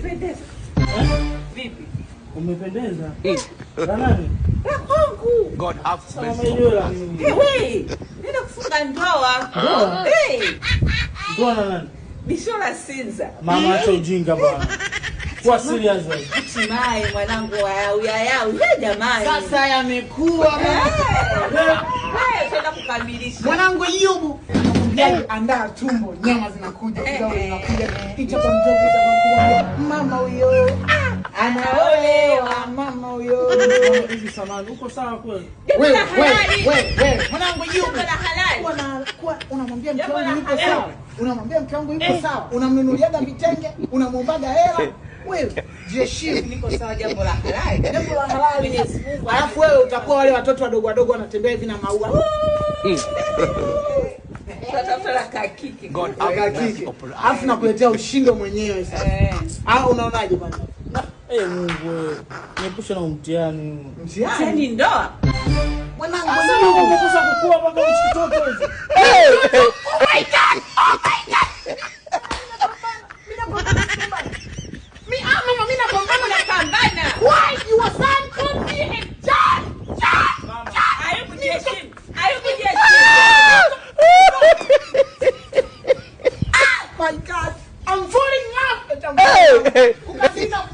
Umependeza. Vipi? Umependeza. Na nani? Na kwangu. God have mercy. Hey, nenda kufunga ndoa. Ndoa? Ndoa na nani? Bishora Sinza. Mama acha ujinga bwana. Kwa serious wewe. Hatimaye mwanangu wa uyayau. Jamani. Sasa yamekuwa tena kukamilisha. mwanangu Yubu. Andaa tumbo, nyama zinakuja, kidogo zinakuja. Kichwa kwa mtoto kitakuwa mama huyo. Anaolewa mama huyo. Hivi samani uko sawa kweli? Wewe mwanangu Yubu. Na halali. Unamwambia mke wangu yuko sawa. Unamwambia mke wangu yuko sawa. Unamnunuliaga vitenge, unamwombaga hela. Wewe jeshii Niko sawa, jambo la halali. jambo la halali. Mwenyezi Mungu. Alafu wewe utakuwa wale watoto wadogo wanatembea hivi na maua. Tatafuta la kakiki. God have mercy. Alafu nakuletea ushindo mwenyewe sasa. Au unaonaje bwana? Mungu wewe. Niepushe na mtihani. Mtihani ndoa. Mwanangu Sasa unakukosa kukua mpaka uchitoke hizo. Oh my god. Mimi napambana na pambana. Why you are son called me and John? Ayukujiheshimu. My god. I'm falling in love.